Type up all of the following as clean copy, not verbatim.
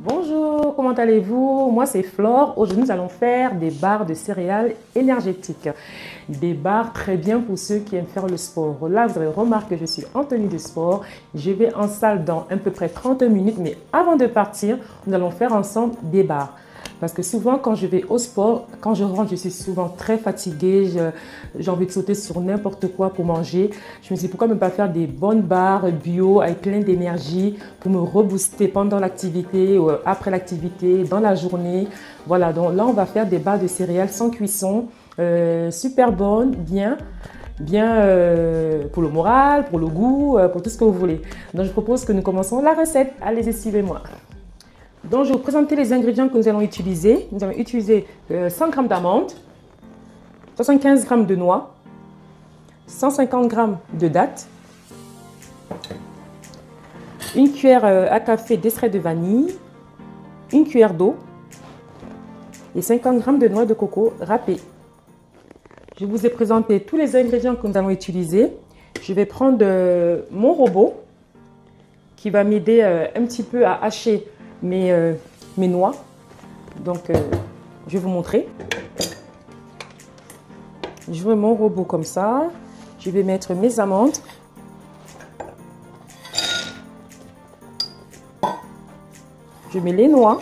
Bonjour, comment allez-vous? Moi c'est Flore. Aujourd'hui nous allons faire des barres de céréales énergétiques. Des barres très bien pour ceux qui aiment faire le sport. Là vous avez remarqué que je suis en tenue de sport. Je vais en salle dans à peu près 30 minutes. Mais avant de partir, nous allons faire ensemble des barres. Parce que souvent, quand je vais au sport, quand je rentre, je suis souvent très fatiguée. J'ai envie de sauter sur n'importe quoi pour manger. Je me suis dit, pourquoi ne pas faire des bonnes barres bio avec plein d'énergie pour me rebooster pendant l'activité, après l'activité, dans la journée. Voilà, donc là, on va faire des barres de céréales sans cuisson, super bonnes, bien pour le moral, pour le goût, pour tout ce que vous voulez. Donc, je propose que nous commençons la recette. Allez, suivez-moi. Donc, je vais vous présenter les ingrédients que nous allons utiliser. Nous allons utiliser 100 g d'amandes, 75 g de noix, 150 g de dattes, une cuillère à café d'extrait de vanille, une cuillère d'eau et 50 g de noix de coco râpées. Je vous ai présenté tous les ingrédients que nous allons utiliser. Je vais prendre mon robot qui va m'aider un petit peu à hacher mes noix. Donc, je vais vous montrer. Je veux mon robot comme ça. Je vais mettre mes amandes. Je mets les noix.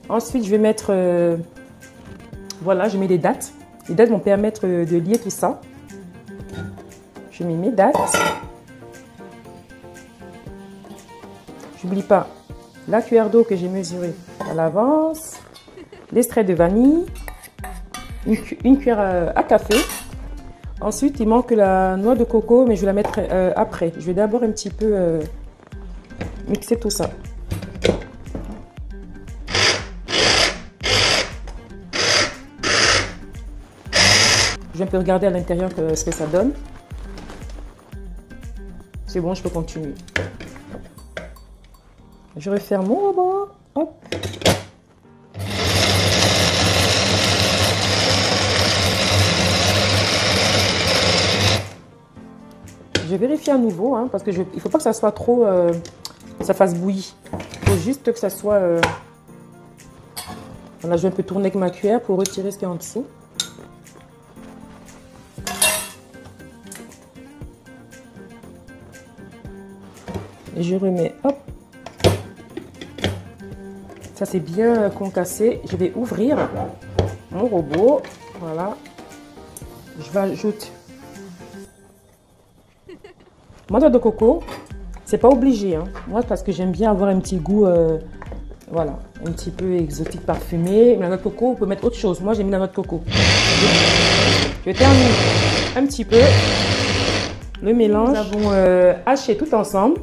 Ensuite, je vais mettre... voilà, je mets les dattes. Les dattes vont permettre de lier tout ça. Je mets mes dattes. J'oublie pas la cuillère d'eau que j'ai mesurée à l'avance, l'extrait de vanille, une cuillère à café. Ensuite, il manque la noix de coco, mais je vais la mettre après. Je vais d'abord un petit peu mixer tout ça. Je vais un peu regarder à l'intérieur ce que ça donne. C'est bon, je peux continuer. Je referme mon robot. Hop. Je vérifie à nouveau, hein, parce que il ne faut pas que ça soit trop, ça fasse bouillir. Il faut juste que ça soit... Voilà, je vais un peu tourner avec ma cuillère pour retirer ce qu'il y a en dessous. Et je remets, hop. Ça c'est bien concassé. Je vais ouvrir mon robot. Voilà. Je vais ajouter ma noix de coco. C'est pas obligé, hein. Moi, parce que j'aime bien avoir un petit goût, voilà, un petit peu exotique, parfumé. Mais la noix de coco, on peut mettre autre chose. Moi, j'ai mis la noix de coco. Je termine un petit peu le mélange. Nous avons haché tout ensemble.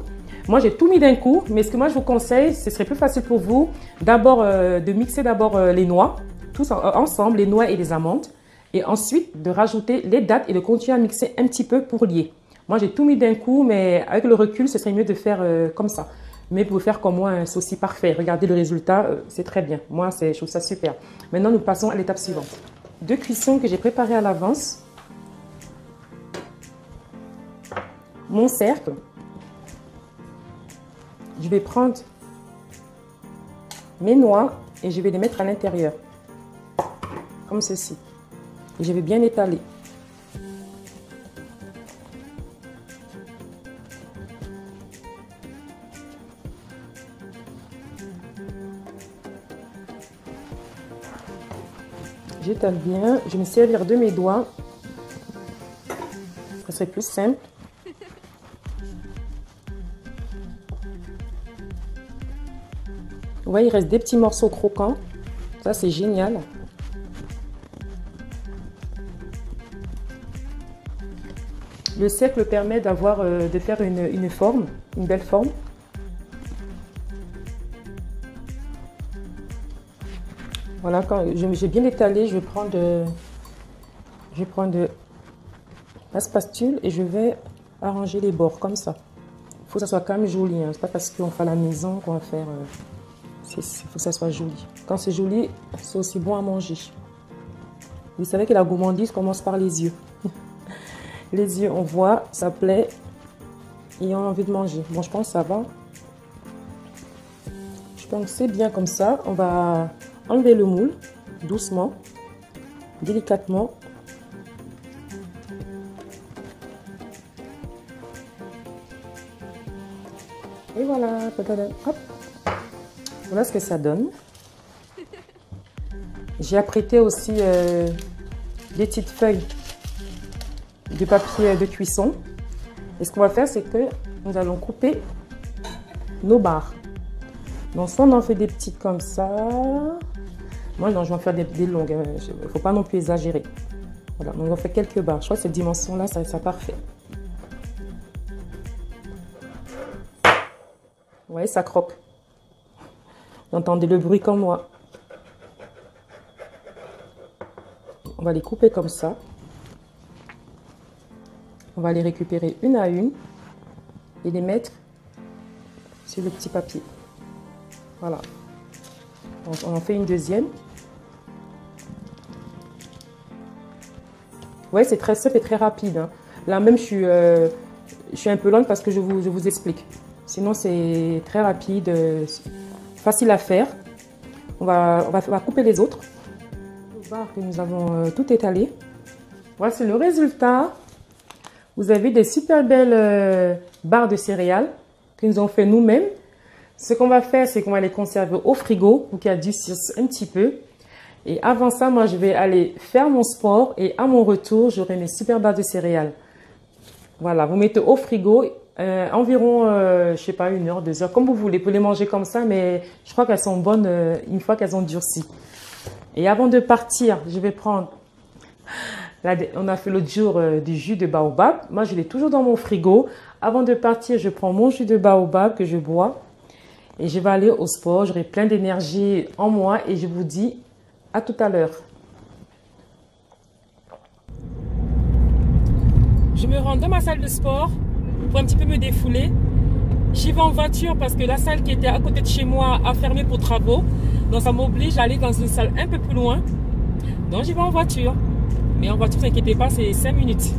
Moi, j'ai tout mis d'un coup, mais ce que moi je vous conseille, ce serait plus facile pour vous d'abord de mixer d'abord les noix, tous ensemble, les noix et les amandes, et ensuite de rajouter les dattes et de continuer à mixer un petit peu pour lier. Moi, j'ai tout mis d'un coup, mais avec le recul, ce serait mieux de faire comme ça. Mais pour faire comme moi, c'est aussi parfait. Regardez le résultat, c'est très bien. Moi, je trouve ça super. Maintenant, nous passons à l'étape suivante. 2 cuissons que j'ai préparées à l'avance. Mon cercle. Je vais prendre mes noix et je vais les mettre à l'intérieur, comme ceci. Et je vais bien étaler. J'étale bien. Je vais me servir de mes doigts. Ça serait plus simple. Vous voyez, il reste des petits morceaux croquants. Ça, c'est génial. Le cercle permet d'avoir, de faire une forme, une belle forme. Voilà, quand j'ai bien étalé, je vais prendre la spatule et je vais arranger les bords comme ça. Il faut que ça soit quand même joli, hein. C'est pas parce qu'on fait à la maison qu'on va faire... il faut que ça soit joli. Quand c'est joli, c'est aussi bon à manger. Vous savez que la gourmandise commence par les yeux. Les yeux, on voit, ça plaît et on a envie de manger. Bon, je pense que ça va. Donc c'est bien comme ça. On va enlever le moule doucement, délicatement. Et voilà, hop. Voilà ce que ça donne. J'ai apprêté aussi des petites feuilles de papier de cuisson. Et ce qu'on va faire, c'est que nous allons couper nos barres. Donc, soit on en fait des petites comme ça. Moi, non, je vais en faire des longues. Il ne faut pas non plus exagérer. Voilà, donc on fait quelques barres. Je crois que cette dimension-là, ça parfait. Vous voyez, ça croque. Vous entendez le bruit comme moi. On va les couper comme ça. On va les récupérer une à une et les mettre sur le petit papier. Voilà. Donc, on en fait une deuxième. Ouais, c'est très simple et très rapide. Hein. Là même, je suis un peu lente parce que je vous explique. Sinon, c'est très rapide, facile à faire. On va couper les autres. Les barres que nous avons tout étalé. Voici le résultat. Vous avez des super belles barres de céréales que nous avons fait nous-mêmes. Ce qu'on va faire, c'est qu'on va les conserver au frigo pour qu'elles durcissent un petit peu. Et avant ça, moi, je vais aller faire mon sport et à mon retour, j'aurai mes super barres de céréales. Voilà, vous mettez au frigo environ, je sais pas, 1 heure, 2 heures, comme vous voulez. Vous pouvez les manger comme ça, mais je crois qu'elles sont bonnes une fois qu'elles ont durci. Et avant de partir, je vais prendre... Là, on a fait l'autre jour du jus de baobab. Moi, je l'ai toujours dans mon frigo. Avant de partir, je prends mon jus de baobab que je bois. Et je vais aller au sport. J'aurai plein d'énergie en moi. Et je vous dis à tout à l'heure. Je me rends dans ma salle de sport pour un petit peu me défouler. J'y vais en voiture parce que la salle qui était à côté de chez moi a fermé pour travaux. Donc, ça m'oblige à aller dans une salle un peu plus loin. Donc, j'y vais en voiture. Mais en voiture, ne vous inquiétez pas, c'est 5 minutes.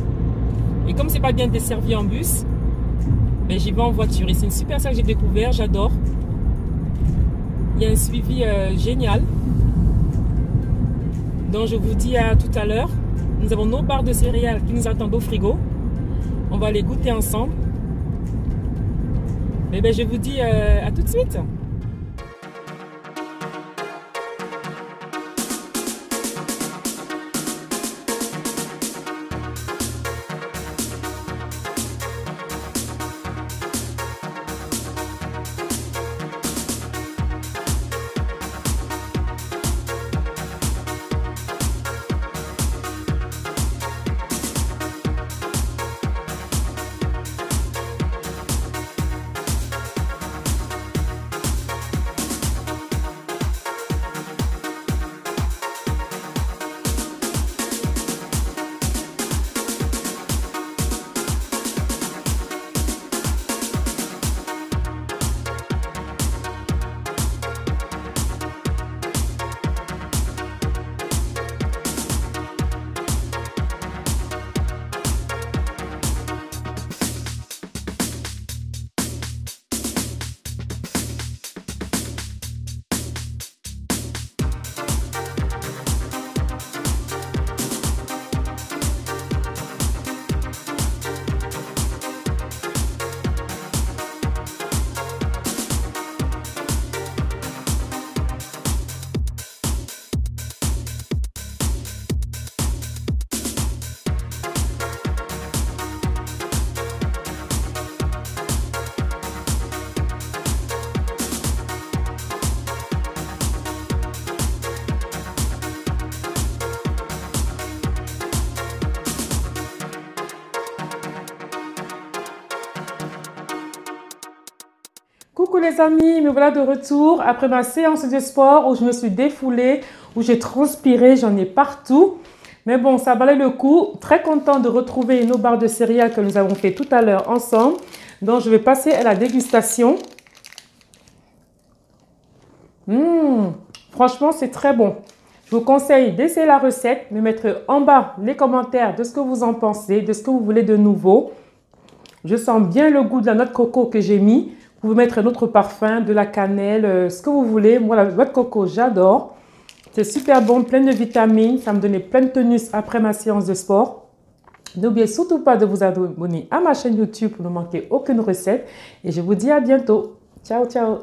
Et comme c'est pas bien desservi en bus, ben j'y vais en voiture. Et c'est une super salle que j'ai découvert, j'adore. Il y a un suivi génial. Donc je vous dis à tout à l'heure. Nous avons nos barres de céréales qui nous attendent au frigo. On va les goûter ensemble. Mais ben, je vous dis à tout de suite. Coucou les amis, me voilà de retour après ma séance de sport où je me suis défoulée, où j'ai transpiré, j'en ai partout. Mais bon, ça valait le coup. Très content de retrouver nos barres de céréales que nous avons fait tout à l'heure ensemble. Donc, je vais passer à la dégustation. Franchement, c'est très bon. Je vous conseille d'essayer la recette, de mettre en bas les commentaires de ce que vous en pensez, de ce que vous voulez de nouveau. Je sens bien le goût de la noix de coco que j'ai mis. Vous pouvez mettre un autre parfum, de la cannelle, ce que vous voulez. Moi, la noix de coco, j'adore. C'est super bon, plein de vitamines. Ça me donnait plein de tonus après ma séance de sport. N'oubliez surtout pas de vous abonner à ma chaîne YouTube pour ne manquer aucune recette. Et je vous dis à bientôt. Ciao, ciao.